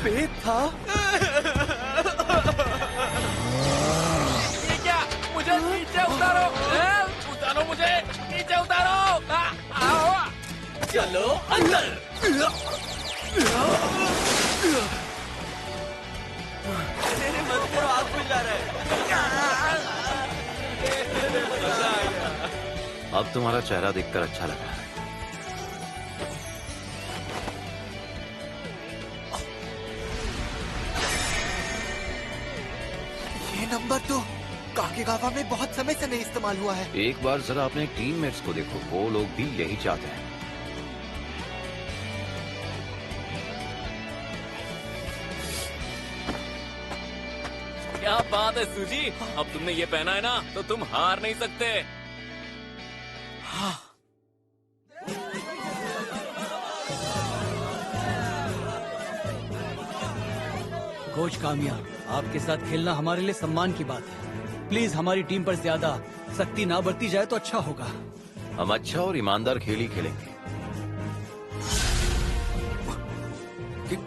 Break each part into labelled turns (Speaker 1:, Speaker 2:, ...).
Speaker 1: पेट था।
Speaker 2: ये क्या? मुझे नीचे उतारो, उतारो मुझे, नीचे उतारो।
Speaker 1: चलो अंदर। मत करो, आग बुझ जा रहा है।
Speaker 3: अब तुम्हारा चेहरा देखकर अच्छा लग रहा है।
Speaker 4: ये नंबर तो काकेगावा में बहुत समय से नहीं इस्तेमाल हुआ है।
Speaker 3: एक बार जरा अपने टीममेट्स को देखो, वो लोग भी यही चाहते हैं।
Speaker 2: क्या बात है सूजी, अब तुमने ये पहना है ना तो तुम हार नहीं सकते।
Speaker 4: हाँ।
Speaker 5: कोच कामिया, आपके साथ खेलना हमारे लिए सम्मान की बात है। प्लीज हमारी टीम पर ज्यादा सख्ती ना बरती जाए तो अच्छा होगा।
Speaker 3: हम अच्छा और ईमानदार खेल ही खेलेंगे।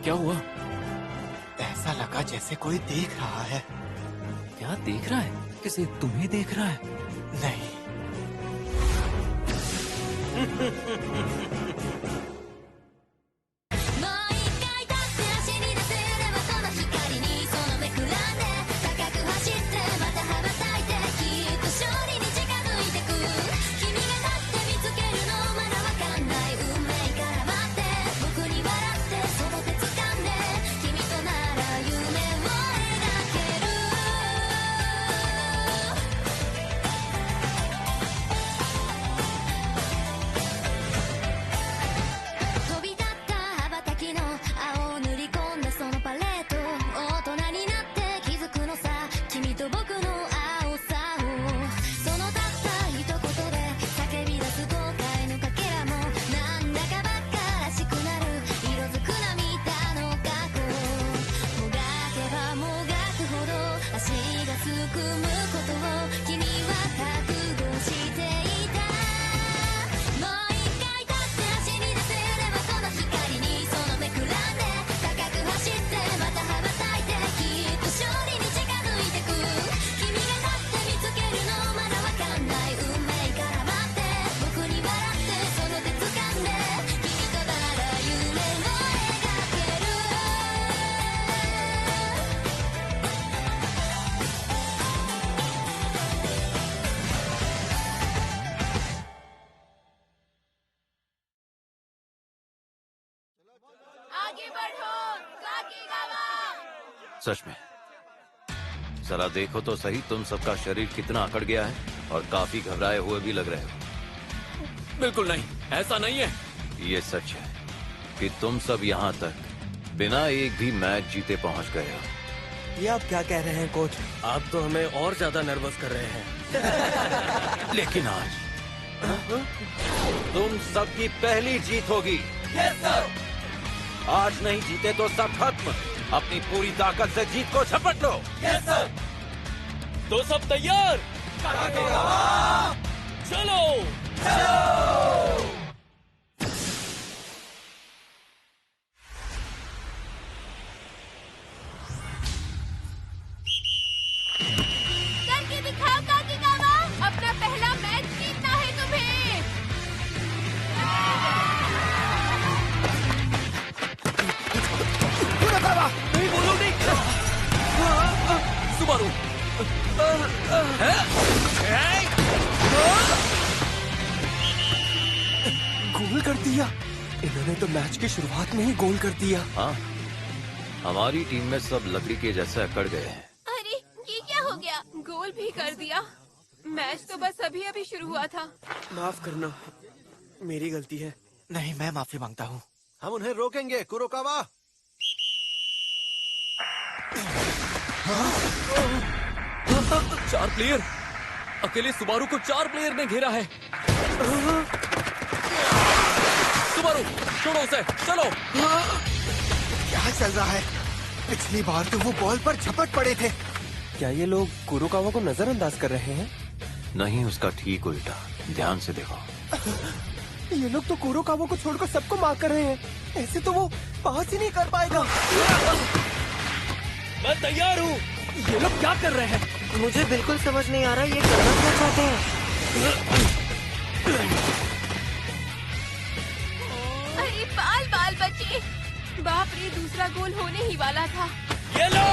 Speaker 2: क्या हुआ?
Speaker 4: ऐसा लगा जैसे कोई देख रहा है।
Speaker 2: क्या देख रहा है? किसे? तुम्हें देख रहा है?
Speaker 4: नहीं।
Speaker 3: सच में जरा देखो तो सही, तुम सबका शरीर कितना अकड़ गया है और काफी घबराए हुए भी लग रहे हो।
Speaker 2: बिल्कुल नहीं, ऐसा नहीं है।
Speaker 3: ये सच है कि तुम सब यहाँ तक बिना एक भी मैच जीते पहुँच गए हो।
Speaker 1: ये आप क्या कह रहे हैं कोच?
Speaker 6: आप तो हमें और ज्यादा नर्वस कर रहे हैं।
Speaker 3: लेकिन आज तुम सबकी पहली जीत होगी।
Speaker 1: Yes sir.
Speaker 3: आज नहीं जीते तो सब खत्म। अपनी पूरी ताकत से जीत को झपट लो।
Speaker 1: Yes sir.
Speaker 6: तो सब तैयार? चलो।
Speaker 7: करके दिखाओ काकीगावा, अपना पहला मैच जीतना है तुम्हें।
Speaker 1: नहीं बोलो नहीं।
Speaker 2: सुबारू,
Speaker 1: गोल कर दिया। इन्होंने तो मैच की शुरुआत में ही गोल कर दिया।
Speaker 3: हाँ, हमारी टीम में सब लकड़ी के जैसे अकड़ गए हैं।
Speaker 7: अरे ये क्या हो गया? गोल भी कर दिया। मैच तो बस अभी अभी शुरू हुआ था।
Speaker 6: माफ करना, मेरी गलती है।
Speaker 4: नहीं, मैं माफी मांगता हूँ।
Speaker 8: हम उन्हें रोकेंगे कुरोकावा।
Speaker 2: चार प्लेयर, अकेले सुबारू को 4 प्लेयर ने घेरा है। सुबारू, छोड़ो उसे, चलो।
Speaker 4: क्या चल रहा है? पिछली बार तो वो बॉल पर झपट पड़े थे।
Speaker 1: क्या ये लोग कुरोकावा को नजरअंदाज कर रहे हैं?
Speaker 3: नहीं, उसका ठीक उल्टा। ध्यान से देखो।
Speaker 1: ये लोग तो कुरोकावा को छोड़कर सबको मार कर रहे हैं। ऐसे तो वो पास ही नहीं कर पाएगा।
Speaker 6: मैं तैयार हूँ।
Speaker 5: ये लोग क्या कर रहे हैं?
Speaker 9: मुझे बिल्कुल समझ नहीं आ रहा ये करना क्या चाहते हैं।
Speaker 7: अरे बाल बाल बचे। बाप रे, दूसरा गोल होने ही वाला था।
Speaker 6: ये लो।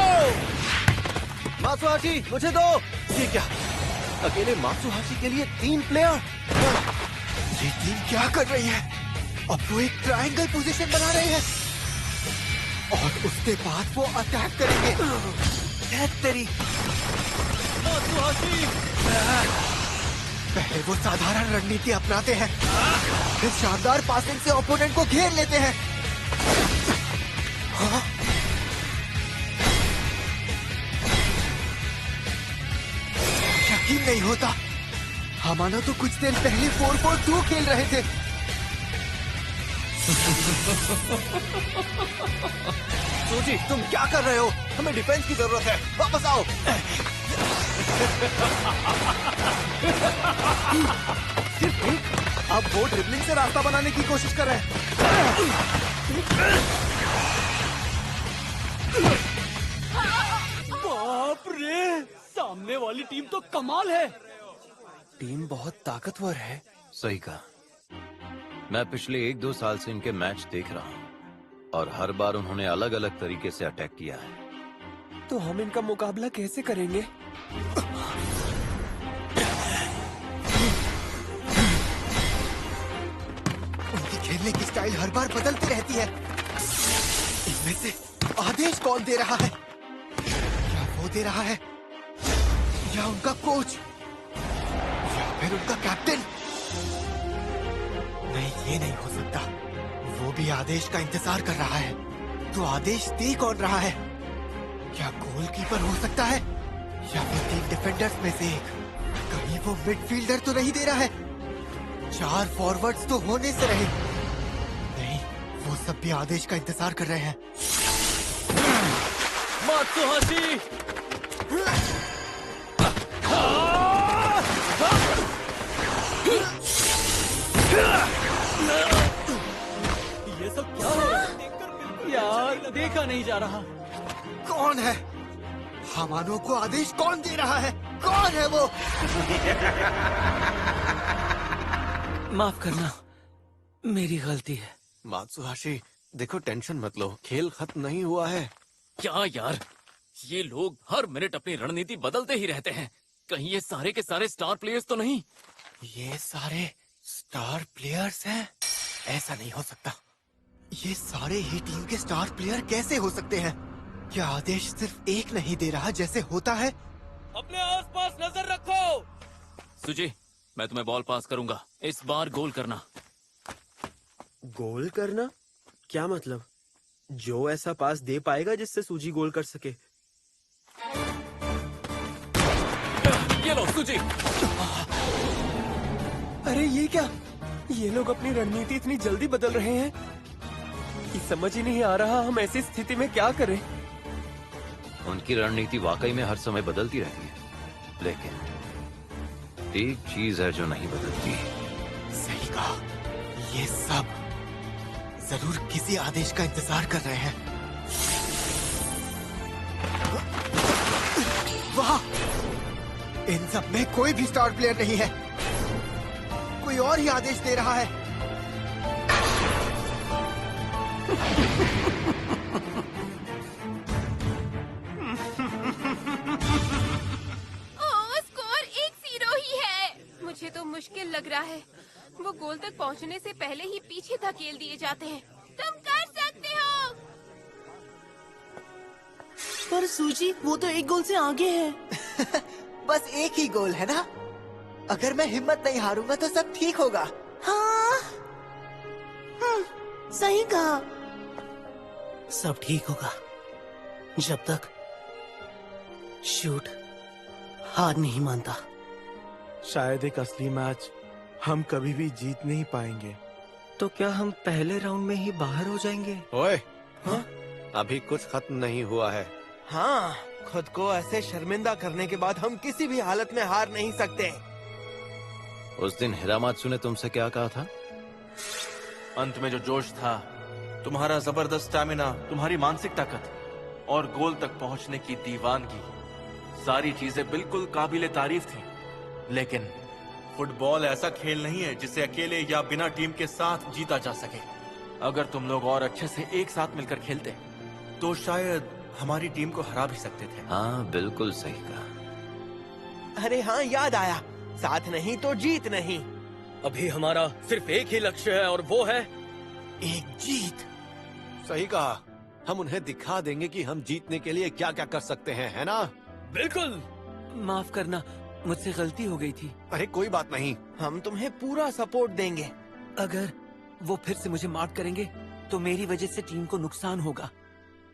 Speaker 8: मात्सुहाशी मुझे दो। ये क्या, अकेले मात्सुहाशी के लिए 3 प्लेयर?
Speaker 4: ये टीम क्या कर रही है? अब वो एक ट्रायंगल पोजीशन बना रहे हैं और उसके बाद वो अटैक करेंगे। तेरी पहले वो साधारण रणनीति अपनाते हैं, फिर शानदार पासिंग से ओपोनेंट को घेर लेते हैं। हाँ? यकीन नहीं होता, हमारा तो कुछ देर पहले 4-4-2 खेल रहे थे।
Speaker 8: सूजी तुम क्या कर रहे हो? हमें डिफेंस की जरूरत है, वापस आओ।
Speaker 1: अब वो ड्रिबलिंग से रास्ता बनाने की कोशिश कर रहे हैं।
Speaker 5: बाप रे, सामने वाली टीम तो कमाल है।
Speaker 1: टीम बहुत ताकतवर है।
Speaker 3: सही कहा। मैं पिछले 1-2 साल से इनके मैच देख रहा हूँ और हर बार उन्होंने अलग अलग तरीके से अटैक किया है।
Speaker 1: तो हम इनका मुकाबला कैसे करेंगे?
Speaker 4: उनकी खेलने की स्टाइल हर बार बदलती रहती है। इनमें से आदेश कौन दे रहा है? क्या वो दे रहा है, या उनका कोच, या फिर उनका कैप्टन? नहीं, ये नहीं हो सकता। वो भी आदेश का इंतजार कर रहा है। तो आदेश दे कौन रहा है? क्या गोलकीपर हो सकता है, या फिर 3 डिफेंडर्स में से एक? कहीं वो मिडफील्डर तो नहीं दे रहा है? 4 फॉरवर्ड्स तो होने से रहे। नहीं, वो सब भी आदेश का इंतजार कर रहे हैं।
Speaker 6: मात्सुहाशी।
Speaker 5: ये सब क्या हो रहा है? यार, देखा नहीं जा रहा।
Speaker 4: कौन है? हमानों को आदेश कौन दे रहा है? कौन है वो?
Speaker 6: माफ करना, मेरी गलती है।
Speaker 8: मात्सुहाशी देखो, टेंशन मत लो, खेल खत्म नहीं हुआ है।
Speaker 2: क्या यार, ये लोग हर मिनट अपनी रणनीति बदलते ही रहते हैं। कहीं ये सारे के सारे स्टार प्लेयर्स तो नहीं?
Speaker 4: ये सारे स्टार प्लेयर्स हैं? ऐसा नहीं हो सकता। ये सारे ही टीम के स्टार प्लेयर कैसे हो सकते हैं? क्या आदेश सिर्फ एक नहीं दे रहा जैसे होता है?
Speaker 6: अपने आसपास नजर रखो।
Speaker 2: सुजी, मैं तुम्हें बॉल पास करूंगा, इस बार गोल करना।
Speaker 6: गोल करना? क्या मतलब? जो ऐसा पास दे पाएगा जिससे सूजी गोल कर सके।
Speaker 2: ये लो सुजी।
Speaker 1: अरे ये क्या? ये लोग अपनी रणनीति इतनी जल्दी बदल रहे हैं कि समझ ही नहीं आ रहा हम ऐसी स्थिति में क्या करें।
Speaker 3: उनकी रणनीति वाकई में हर समय बदलती रहती है, लेकिन एक चीज है जो नहीं बदलती।
Speaker 4: सही कहा, ये सब जरूर किसी आदेश का इंतजार कर रहे हैं। वाह! इन सब में कोई भी स्टार प्लेयर नहीं है। कोई और ही आदेश दे रहा है।
Speaker 7: स्कोर 1-0 ही है। मुझे तो मुश्किल लग रहा है। वो गोल तक पहुंचने से पहले ही पीछे धकेल दिए जाते हैं। तुम कर सकते हो।
Speaker 9: पर सूजी, वो तो 1 गोल से आगे है।
Speaker 4: बस एक ही गोल है ना? अगर मैं हिम्मत नहीं हारूंगा तो सब ठीक होगा।
Speaker 9: हाँ, सही कहा। सब ठीक होगा जब तक शूट हार नहीं मानता।
Speaker 6: शायद एक असली मैच हम कभी भी जीत नहीं पाएंगे। तो क्या हम पहले राउंड में ही बाहर हो जाएंगे?
Speaker 8: ओए, हाँ? अभी कुछ खत्म नहीं हुआ है।
Speaker 6: हाँ, खुद को ऐसे शर्मिंदा करने के बाद हम किसी भी हालत में हार नहीं सकते।
Speaker 3: उस दिन हिरामात्सु ने तुमसे क्या कहा था?
Speaker 6: अंत में जो जोश था
Speaker 8: तुम्हारा जबरदस्त स्टैमिना, तुम्हारी मानसिक ताकत और गोल तक पहुंचने की दीवानगी, सारी चीजें बिल्कुल काबिले तारीफ थी। लेकिन फुटबॉल ऐसा खेल नहीं है जिसे अकेले या बिना टीम के साथ जीता जा सके। अगर तुम लोग और अच्छे से एक साथ मिलकर खेलते तो शायद हमारी टीम को हरा भी सकते थे।
Speaker 3: हाँ, बिल्कुल सही कहा।
Speaker 6: अरे हाँ, याद आया, साथ नहीं तो जीत नहीं।
Speaker 1: अभी हमारा सिर्फ एक ही लक्ष्य है और वो है
Speaker 4: एक जीत।
Speaker 8: सही कहा। हम उन्हें दिखा देंगे कि हम जीतने के लिए क्या क्या कर सकते हैं, है ना?
Speaker 1: बिल्कुल।
Speaker 6: माफ करना, मुझसे गलती हो गई थी।
Speaker 8: अरे कोई बात नहीं।
Speaker 6: हम तुम्हें पूरा सपोर्ट देंगे। अगर वो फिर से मुझे मार्क करेंगे तो मेरी वजह से टीम को नुकसान होगा।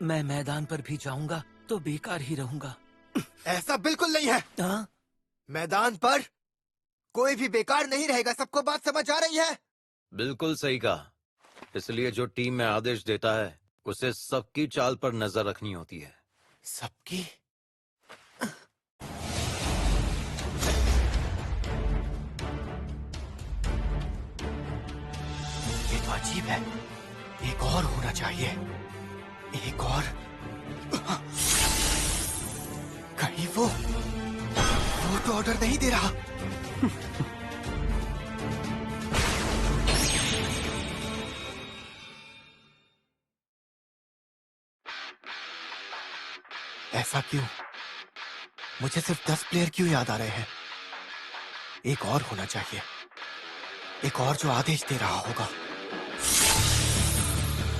Speaker 6: मैं मैदान पर भी जाऊंगा तो बेकार ही रहूंगा।
Speaker 4: ऐसा बिल्कुल नहीं है।
Speaker 6: हाँ?
Speaker 4: मैदान पर कोई भी बेकार नहीं रहेगा। सबको बात समझ आ रही है?
Speaker 3: बिल्कुल सही कहा। इसलिए जो टीम में आदेश देता है उसे सबकी चाल पर नजर रखनी होती है।
Speaker 4: सबकी? ये तो अजीब है। एक और होना चाहिए। एक और। कहीं वो तो ऑर्डर नहीं दे रहा। ऐसा क्यों? मुझे सिर्फ 10 प्लेयर क्यों याद आ रहे हैं? एक और होना चाहिए। एक और जो आदेश दे रहा होगा।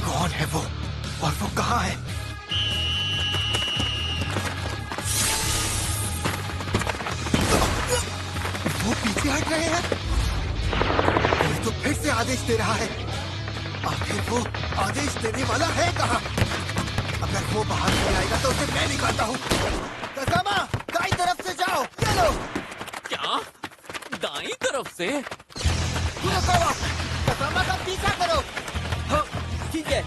Speaker 4: कौन है वो और वो कहाँ है? वो पीछे हट रहे हैं। कोई तो फिर से आदेश दे रहा है। आखिर वो आदेश देने वाला है कहाँ? अगर वो बाहर नहीं आएगा तो उसे मैं निकालता हूँ। कसामा, दाईं तरफ से जाओ। चलो।
Speaker 2: क्या? दाईं तरफ से?
Speaker 4: कसामा, कसामा का पीछा करो।
Speaker 6: हाँ, ठीक है।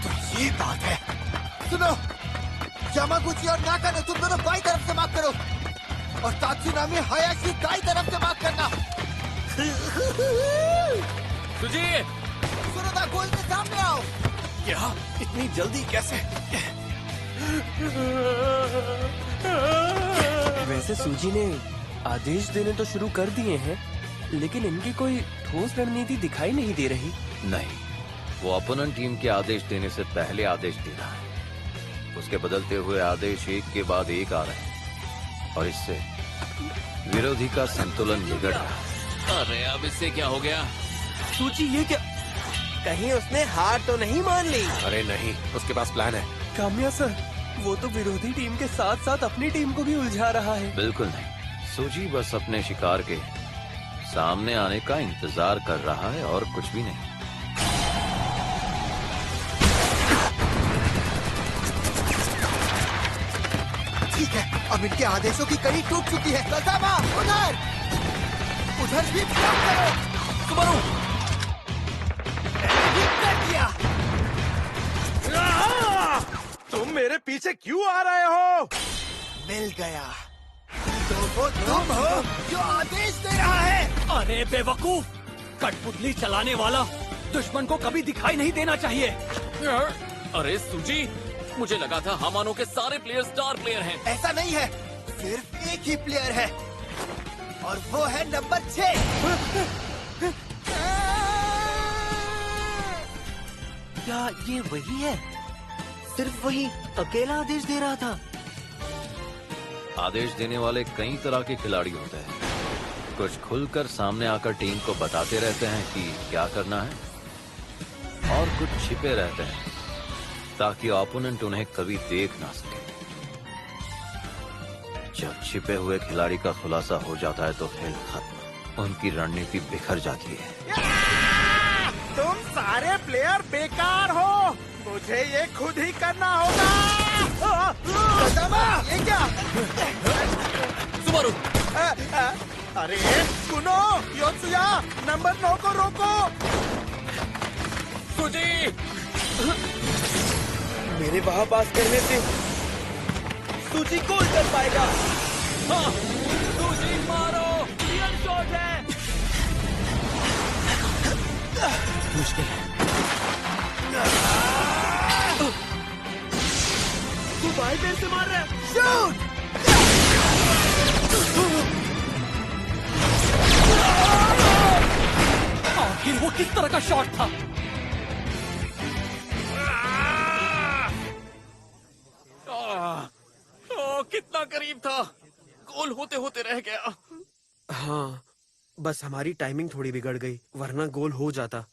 Speaker 4: तो ये बात है। सुनो, यामागुची और नाकानो तुम दोनों बाईं तरफ से मार्क करो और तात्सुनामी हायाशी दाईं तरफ से मार्क करना।
Speaker 2: सुजी!
Speaker 4: सुनोदा, गोल के सामने आओ।
Speaker 8: क्या? इतनी जल्दी कैसे?
Speaker 1: वैसे सूजी ने आदेश देने तो शुरू कर दिए हैं, लेकिन इनकी कोई ठोस रणनीति दिखाई नहीं दे रही।
Speaker 3: नहीं, वो अपोनेंट टीम के आदेश देने से पहले आदेश दे रहा है। उसके बदलते हुए आदेश एक के बाद एक आ रहे हैं और इससे विरोधी का संतुलन बिगड़ रहा है।
Speaker 2: अरे अब इससे क्या हो गया?
Speaker 6: सूची, ये क्या? कहीं उसने हार तो नहीं मान ली?
Speaker 8: अरे नहीं, उसके पास प्लान है।
Speaker 1: काम्या सर, वो तो विरोधी टीम के साथ साथ अपनी टीम को भी उलझा रहा है।
Speaker 3: बिल्कुल नहीं, सूजी बस अपने शिकार के सामने आने का इंतजार कर रहा है और कुछ भी नहीं।
Speaker 4: ठीक है, अब इनके आदेशों की कड़ी टूट चुकी है। कसामा, उधर भी ब्लॉक करो।
Speaker 2: सुबारू!
Speaker 4: कर दिया।
Speaker 8: तुम मेरे पीछे क्यों आ रहे हो?
Speaker 4: मिल गया। तो वो तुम हो जो आदेश दे रहा है।
Speaker 5: अरे बेवकूफ! कठपुतली चलाने वाला दुश्मन को कभी दिखाई नहीं देना चाहिए।
Speaker 2: अरे सुजी, मुझे लगा था हमानो के सारे प्लेयर स्टार प्लेयर हैं।
Speaker 4: ऐसा नहीं है, सिर्फ एक ही प्लेयर है और वो है नंबर 6।
Speaker 9: क्या ये वही है? सिर्फ वही अकेला आदेश दे रहा था?
Speaker 3: आदेश देने वाले कई तरह के खिलाड़ी होते हैं। कुछ खुलकर सामने आकर टीम को बताते रहते हैं कि क्या करना है और कुछ छिपे रहते हैं ताकि ओपोनेंट उन्हें कभी देख ना सके। जब छिपे हुए खिलाड़ी का खुलासा हो जाता है तो खेल खत्म, उनकी रणनीति बिखर जाती है।
Speaker 8: तुम सारे प्लेयर बेकार हो, मुझे ये खुद ही करना होगा।
Speaker 4: ये क्या?
Speaker 2: सुबारू!
Speaker 8: अरे सुनो, योत्सुया, नंबर 9 को रोको।
Speaker 2: सुजी!
Speaker 6: मेरे वहां पास करने से सूची गोल कर पाएगा।
Speaker 2: हाँ! सुजी मारो! रियल शॉट है!
Speaker 5: मुश्किल है।
Speaker 1: तू बाएं पैर से मार रहा है।
Speaker 4: शूट!
Speaker 5: आखिर वो किस तरह का शॉट था?
Speaker 2: कितना करीब था, गोल होते होते रह गया।
Speaker 1: हाँ, बस हमारी टाइमिंग थोड़ी बिगड़ गई, वरना गोल हो जाता।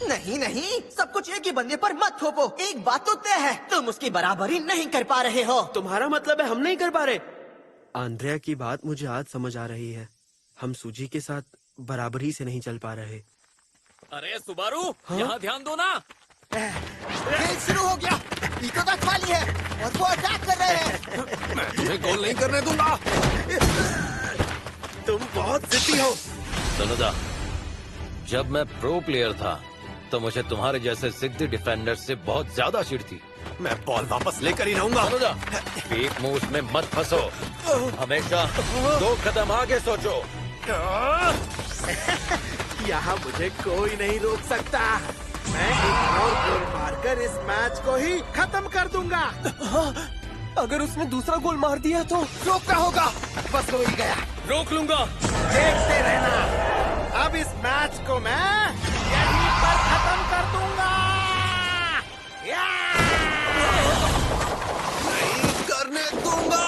Speaker 9: नहीं नहीं, सब कुछ एक ही बंदे पर मत थोपो। एक बात तो तय है, तुम उसकी बराबरी नहीं कर पा रहे हो।
Speaker 1: तुम्हारा मतलब है हम नहीं कर पा रहे? आंद्रिया की बात मुझे आज समझ आ रही है। हम सूजी के साथ बराबरी से नहीं चल पा रहे।
Speaker 2: अरे सुबारू,
Speaker 1: हाँ?
Speaker 2: यहाँ ध्यान दो ना।
Speaker 9: खेल शुरू हो गया। इको तक खाली है और वो अटैक कर रहे हैं।
Speaker 2: मैं तुम्हें गोल नहीं करने दूंगा।
Speaker 1: तुम बहुत जिद्दी हो।
Speaker 3: सुनोदा, जब मैं प्रो प्लेयर था तो मुझे तुम्हारे जैसे जिद्दी डिफेंडर से बहुत ज्यादा चिढ़ थी।
Speaker 1: मैं बॉल वापस लेकर ही रहूंगा।
Speaker 3: सुनोदा, फेक मूव्स में मत फंसो। हमेशा 2 कदम आगे सोचो।
Speaker 1: यहाँ मुझे कोई नहीं रोक सकता। मैं एक और गोल मारकर इस मैच को ही खत्म कर दूंगा। अगर उसने दूसरा गोल मार दिया तो
Speaker 4: रोकना होगा। बस हो ही गया।
Speaker 2: रोक लूंगा।
Speaker 4: देखते रहना। अब इस मैच को मैं यहीं पर खत्म कर दूंगा।
Speaker 1: नहीं करने दूंगा।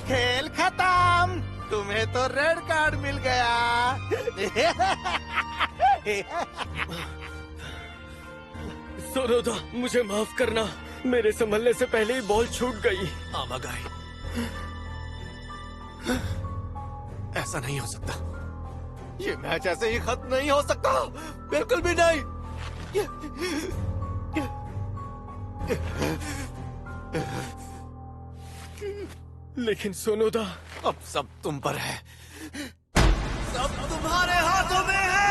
Speaker 4: खेल खत्म। तुम्हें तो रेड कार्ड मिल गया।
Speaker 1: सोनोदा, मुझे माफ करना। मेरे संभलने से पहले ही बॉल छूट गई। आमागाई, ऐसा नहीं हो सकता।
Speaker 4: ये मैच ऐसे ही खत्म नहीं हो सकता। बिल्कुल भी नहीं।
Speaker 1: लेकिन सोनोदा,
Speaker 4: अब सब तुम पर है। सब तुम्हारे हाथों में है।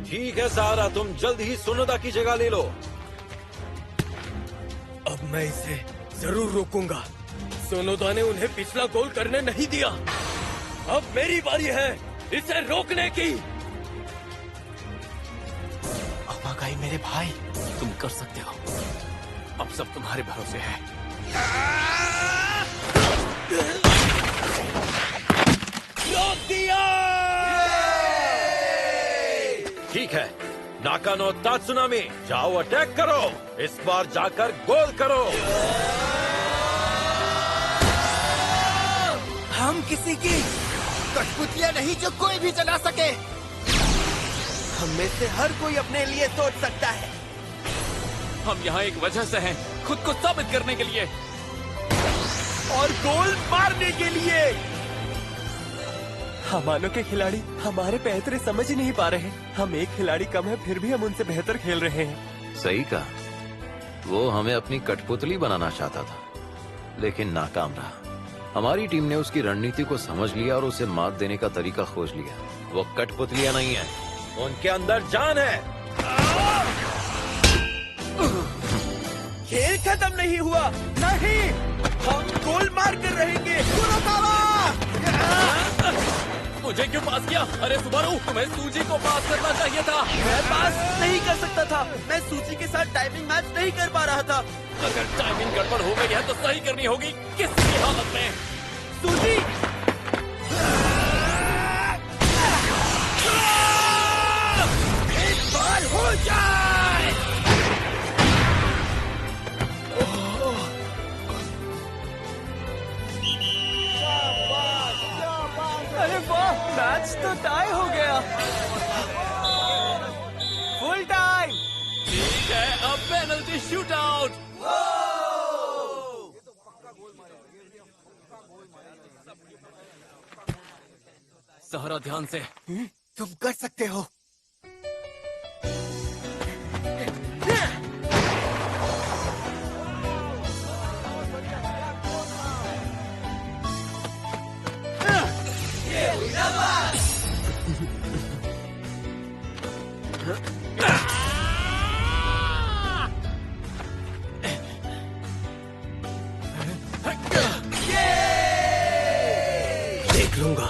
Speaker 3: ठीक है सहारा, तुम जल्द ही सुनोदा की जगह ले लो।
Speaker 1: अब मैं इसे जरूर रोकूंगा। सोनोदा ने उन्हें पिछला गोल करने नहीं दिया। अब मेरी बारी है इसे रोकने की।
Speaker 4: अमागाई मेरे भाई,
Speaker 2: तुम कर सकते हो। अब सब तुम्हारे भरोसे है।
Speaker 1: रोक दिया।
Speaker 3: ठीक है, नाकानो तात्सुनामी, जाओ अटैक करो। इस बार जाकर गोल करो।
Speaker 4: हम किसी की कठपुतलियां नहीं जो कोई भी चला सके।
Speaker 1: हम में से हर कोई अपने लिए सोच सकता है।
Speaker 2: हम यहाँ एक वजह से हैं, खुद को साबित करने के लिए
Speaker 1: और गोल मारने के लिए। हमानो के खिलाड़ी हमारे बेहतर समझ ही नहीं पा रहे। हम एक खिलाड़ी कम है, फिर भी हम उनसे बेहतर खेल रहे हैं।
Speaker 3: सही कहा, वो हमें अपनी कठपुतली बनाना चाहता था, लेकिन नाकाम रहा। हमारी टीम ने उसकी रणनीति को समझ लिया और उसे मात देने का तरीका खोज लिया। वो कठपुतलियां नहीं है, उनके अंदर जान है।
Speaker 1: खेल खत्म नहीं हुआ। नहीं, हम गोल मार कर रहेंगे।
Speaker 2: मुझे क्यों पास किया? अरे सुबारू, तुम्हें सूजी को पास करना चाहिए था।
Speaker 1: मैं पास नहीं कर सकता था। मैं सूची के साथ टाइमिंग मैच नहीं कर पा रहा था।
Speaker 2: अगर टाइमिंग गड़बड़ हो गई है तो सही करनी होगी। किसी हालत में।
Speaker 1: सूची, एक बार हो जाए। अरे वाह, मैच तो टाई हो गया। Full time.
Speaker 2: ठीक है, अब पेनल्टी शूट आउट। सहारा, ध्यान से।
Speaker 4: तुम कर सकते हो।
Speaker 1: देख लूंगा।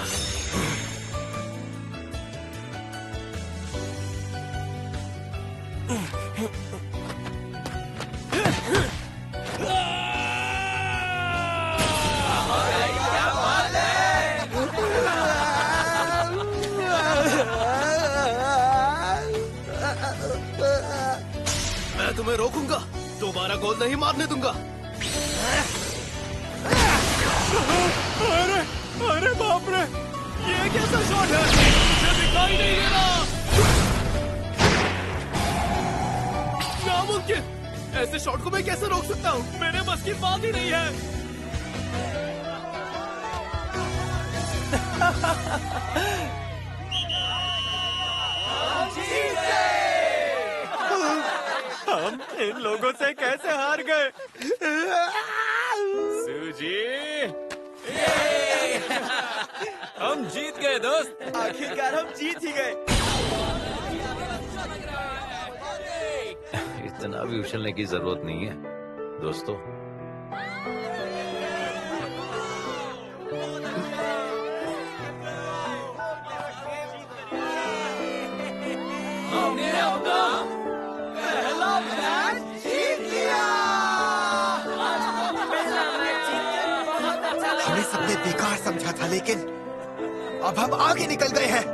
Speaker 10: मैं तुम्हें रोकूंगा, दोबारा गोल नहीं मारने दूंगा।
Speaker 1: अरे अरे बाप रे, ये कैसा शॉट है? मुझे दिखाई नहीं दे रहा। नामुमकिन, ऐसे शॉट को मैं कैसे रोक सकता हूँ? मेरे बस की बात ही नहीं है। हम इन लोगों से कैसे हार गए?
Speaker 2: सूजी, हम जीत गए दोस्त।
Speaker 1: आखिरकार हम जीत ही गए।
Speaker 3: इतना भी उछलने की जरूरत नहीं है दोस्तों।
Speaker 4: हमें सबने बेकार समझा था, लेकिन अब हम आगे निकल गए हैं।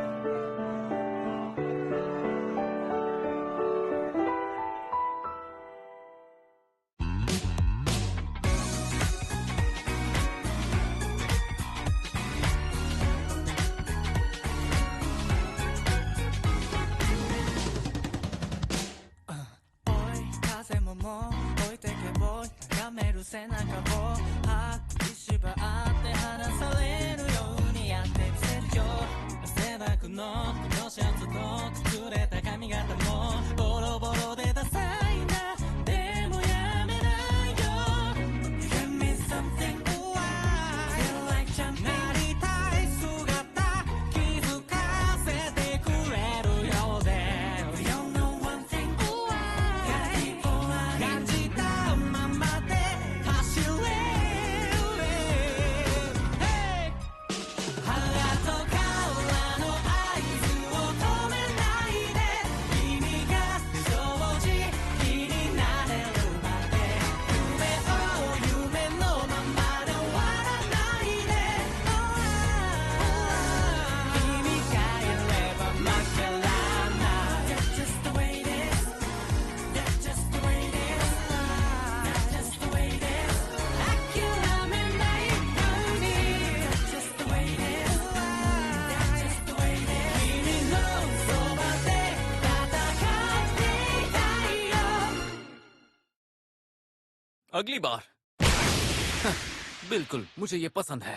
Speaker 2: अगली बार बिल्कुल, मुझे ये पसंद है।